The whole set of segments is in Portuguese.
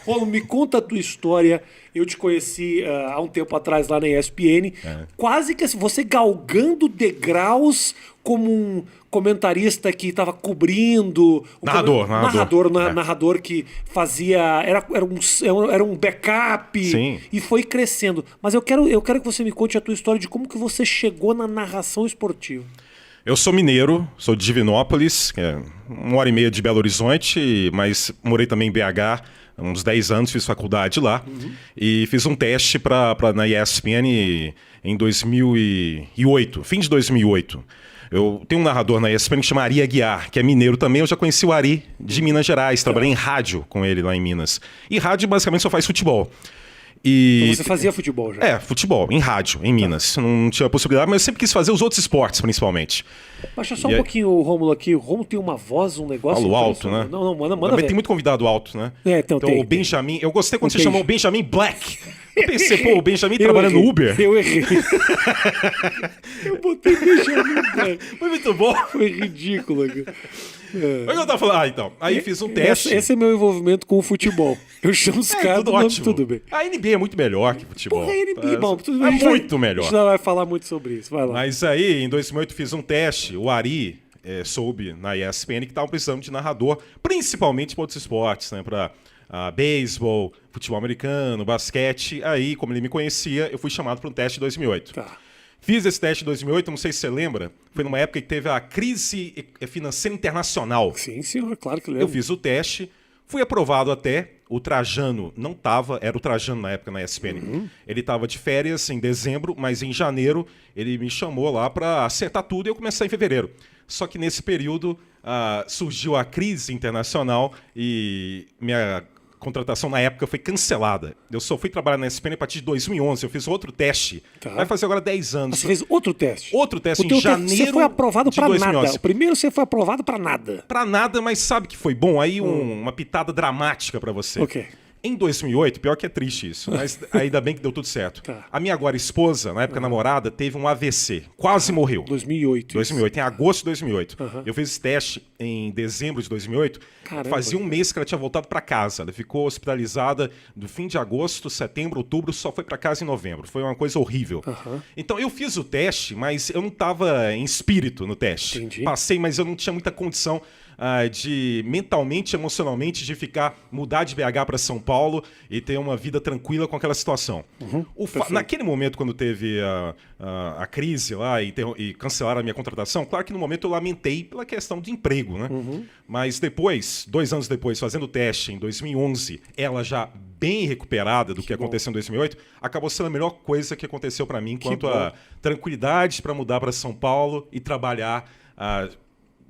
Rômulo, me conta a tua história. Eu te conheci há um tempo atrás lá na ESPN. Quase que assim, você galgando degraus como um comentarista que estava cobrindo. Narrador que fazia. Era um backup Sim. e foi crescendo. Mas eu quero que você me conte a tua história de como que você chegou na narração esportiva. Eu sou mineiro, sou de Divinópolis, que é 1h30 de Belo Horizonte, mas morei também em BH há uns 10 anos, fiz faculdade lá. E fiz um teste na ESPN em 2008, fim de 2008. Eu tenho um narrador na ESPN que chama Ari Aguiar, que é mineiro também. Eu já conheci o Ari de Minas Gerais, trabalhei em rádio com ele lá em Minas. E rádio basicamente só faz futebol. Então você fazia futebol já? Futebol, em rádio, em Minas. Não tinha possibilidade, mas eu sempre quis fazer os outros esportes, principalmente. Baixa só um pouquinho o Rômulo aqui. O Rômulo tem uma voz, um negócio... Falo alto, né? Não, manda Também ver. tem muito convidado alto, né? Então tem, o Benjamin... Eu gostei quando você Entendi. chamou o Benjamin Black. Eu pensei, o Benjamin trabalhando no Uber. Eu errei. Eu botei Benjamin Black. Foi muito bom. Foi ridículo, cara. Mas eu tava falando, então. Aí fiz um teste. Esse é meu envolvimento com o futebol. Eu chamo os caras tudo do nome, ótimo. tudo bem. A NBA é muito melhor que futebol. Porra, a NBA, bom, tudo bem. É A gente muito A melhor. gente não vai falar muito sobre isso, vai lá. Mas aí, em 2008, fiz um teste. O Ari soube na ESPN que estavam precisando de narrador, principalmente para outros esportes, né? Para beisebol, futebol americano, basquete. Aí, como ele me conhecia, eu fui chamado para um teste em 2008. Tá. Fiz esse teste em 2008, não sei se você lembra. Foi numa época que teve a crise financeira internacional. Sim, senhor, claro que lembro. Eu fiz o teste, fui aprovado até. O Trajano não estava, era o Trajano na época na ESPN. Ele estava de férias em dezembro, mas em janeiro ele me chamou lá para acertar tudo e eu comecei em fevereiro. Só que nesse período surgiu a crise internacional e minha contratação na época foi cancelada. Eu só fui trabalhar na ESPN a partir de 2011. Eu fiz outro teste. Tá. Vai fazer agora 10 anos. Você fez outro teste? Outro teste O em teu janeiro Você foi aprovado de pra 2011. nada. O primeiro você foi aprovado pra nada. Pra nada, mas sabe que foi bom? Aí uma pitada dramática pra você. Ok. Em 2008, pior que é triste isso, mas ainda bem que deu tudo certo. Tá. A minha agora esposa, na época namorada, teve um AVC. Quase morreu. 2008. 2008, em agosto de 2008. Eu fiz esse teste em dezembro de 2008. Caramba. Fazia um mês que ela tinha voltado para casa. Ela ficou hospitalizada do fim de agosto, setembro, outubro, só foi para casa em novembro. Foi uma coisa horrível. Então eu fiz o teste, mas eu não estava em espírito no teste. Entendi. Passei, mas eu não tinha muita condição de mentalmente, emocionalmente, de mudar de BH para São Paulo e ter uma vida tranquila com aquela situação. Naquele momento, quando teve a crise lá e cancelaram a minha contratação, claro que no momento eu lamentei pela questão de emprego, né? Mas depois, 2 anos depois, fazendo o teste em 2011, ela já bem recuperada do que aconteceu em 2008, acabou sendo a melhor coisa que aconteceu para mim quanto a tranquilidade para mudar para São Paulo e trabalhar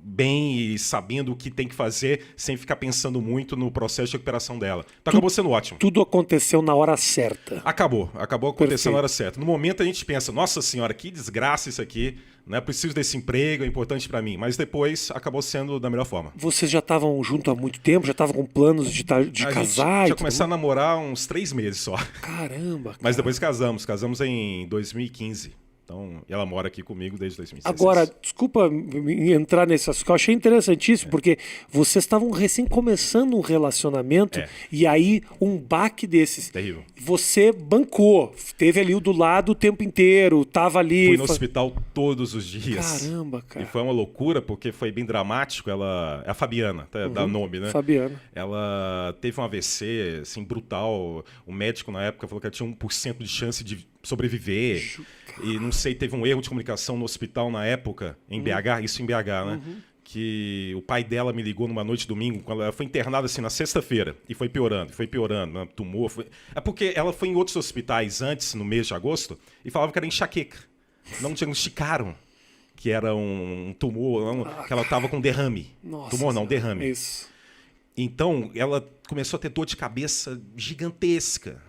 bem e sabendo o que tem que fazer sem ficar pensando muito no processo de recuperação dela. Então acabou sendo ótimo. Tudo aconteceu na hora certa. Acabou acontecendo Perfeito. na hora certa. No momento a gente pensa, nossa senhora, que desgraça isso aqui, né? Preciso desse emprego, é importante para mim. Mas depois acabou sendo da melhor forma. Vocês já estavam juntos há muito tempo? Já estavam com planos de A casar? gente tinha começado a namorar uns 3 meses só. Caramba, cara. Mas depois casamos em 2015. Então, ela mora aqui comigo desde 2016. Agora, desculpa me entrar nesse assunto, que eu achei interessantíssimo, porque vocês estavam recém começando um relacionamento e aí um baque desses. Terrível. Você bancou, teve ali o do lado o tempo inteiro, tava ali. Fui no hospital todos os dias. Caramba, cara. E foi uma loucura, porque foi bem dramático. Ela é a Fabiana, dá nome, né? Fabiana. Ela teve um AVC, assim, brutal. O médico, na época, falou que ela tinha 1% de chance de sobreviver. E não sei, teve um erro de comunicação no hospital na época, em BH, isso em BH, né? Que o pai dela me ligou numa noite de domingo, quando ela foi internada assim na sexta-feira, e foi piorando, né? Tumor. É porque ela foi em outros hospitais antes, no mês de agosto, e falava que era enxaqueca. Não diagnosticaram que era um tumor, que ela estava com derrame. Nossa, Tumor não, derrame. Isso. Então, ela começou a ter dor de cabeça gigantesca,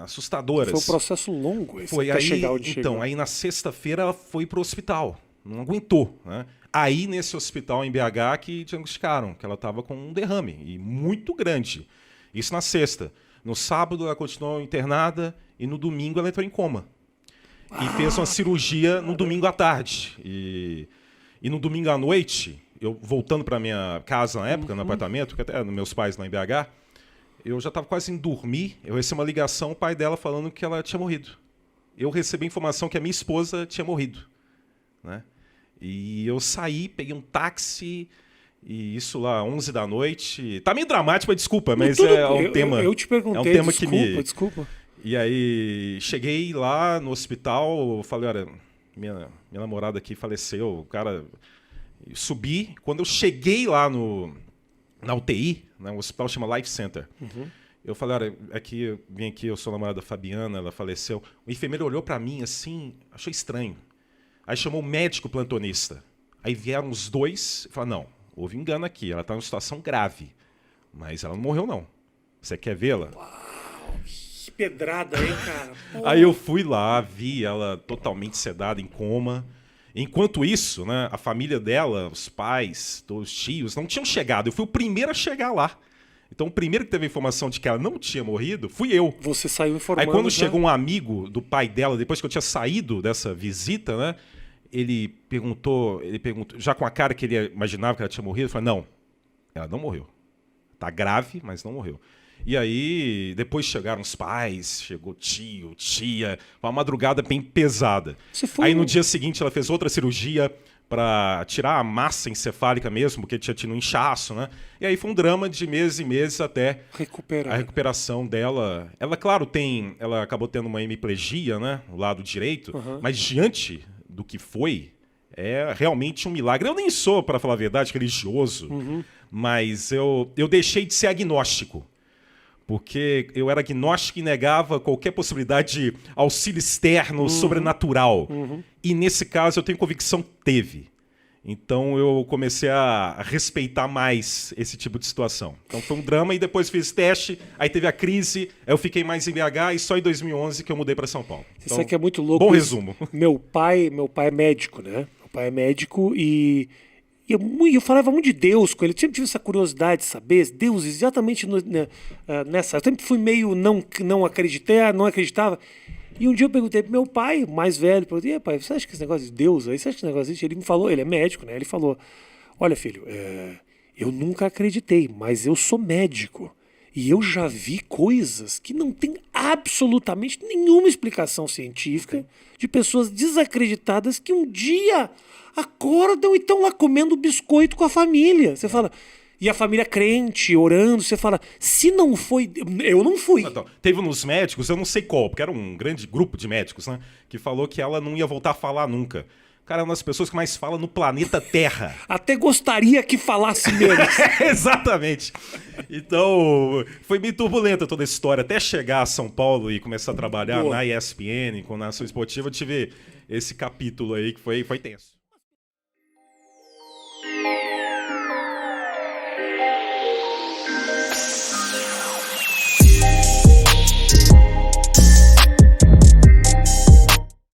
assustadoras. Foi um processo longo esse, Foi até aí, chegar onde então, chegou. aí na sexta-feira ela foi pro hospital, não aguentou, né? Aí nesse hospital em BH que diagnosticaram que ela estava com um derrame, e muito grande. Isso na sexta. No sábado ela continuou internada e no domingo ela entrou em coma. E fez uma cirurgia no domingo à tarde. E no domingo à noite, eu voltando para minha casa na época, no apartamento, que até meus pais lá em BH, eu já estava quase indo dormir, eu recebi uma ligação, o pai dela falando que ela tinha morrido. Eu recebi a informação que a minha esposa tinha morrido, né? E eu saí, peguei um táxi, e isso lá, 11 da noite. Tá meio dramático, desculpa, mas é um tema... Eu te perguntei, é um tema desculpa. E aí, cheguei lá no hospital, falei, olha, minha namorada aqui faleceu, o cara... Subi, quando eu cheguei lá na UTI, né, o hospital chama Life Center, eu falei, olha, vim aqui, eu sou a namorada da Fabiana, ela faleceu. O enfermeiro olhou pra mim assim, achou estranho. Aí chamou o médico plantonista. Aí vieram os dois e falaram, não, houve engano aqui, ela tá numa situação grave, mas ela não morreu não. Você quer vê-la? Que pedrada, hein, cara? Pô. Aí eu fui lá, vi ela totalmente sedada, em coma. Enquanto isso, né, a família dela, os pais, os tios, não tinham chegado. Eu fui o primeiro a chegar lá. Então, o primeiro que teve a informação de que ela não tinha morrido fui eu. Você saiu informando. Aí, quando chegou um amigo do pai dela, depois que eu tinha saído dessa visita, né, ele perguntou, já com a cara que ele imaginava que ela tinha morrido, eu falei, não, ela não morreu. Tá grave, mas não morreu. E aí, depois chegaram os pais, chegou tio, tia, uma madrugada bem pesada. Aí no dia seguinte ela fez outra cirurgia para tirar a massa encefálica mesmo, porque tinha tido um inchaço, né? E aí foi um drama de meses e meses até a recuperação dela. Ela, claro, ela acabou tendo uma hemiplegia, né, no lado direito, mas diante do que foi, é realmente um milagre. Eu nem sou, para falar a verdade, religioso, mas eu deixei de ser agnóstico. Porque eu era agnóstico e negava qualquer possibilidade de auxílio externo, sobrenatural. E nesse caso eu tenho convicção que teve. Então eu comecei a respeitar mais esse tipo de situação. Então foi um drama e depois fiz teste, aí teve a crise, aí eu fiquei mais em BH e só em 2011 que eu mudei para São Paulo. Então, isso aqui é muito louco. Bom resumo. Meu pai é médico, né? Meu pai é médico e eu falava muito de Deus com ele. Eu sempre tive essa curiosidade de saber Deus exatamente nessa. Eu sempre fui meio não acreditava. E um dia eu perguntei pro meu pai, mais velho, pai, você acha que esse negócio de Deus aí, você acha que esse negócio existe? Ele me falou, ele é médico, né? Ele falou, olha filho, eu nunca acreditei, mas eu sou médico. E eu já vi coisas que não tem absolutamente nenhuma explicação científica de pessoas desacreditadas que um dia acordam e estão lá comendo biscoito com a família. Você fala... E a família crente, orando, você fala, se não foi... Eu não fui. Então, teve nos médicos, eu não sei qual, porque era um grande grupo de médicos, né? Que falou que ela não ia voltar a falar nunca. Cara, é uma das pessoas que mais fala no planeta Terra. Até gostaria que falasse menos. Exatamente. Então, foi meio turbulenta toda a história. Até chegar a São Paulo e começar a trabalhar na ESPN, com a Nação Esportiva, eu tive esse capítulo aí que foi tenso.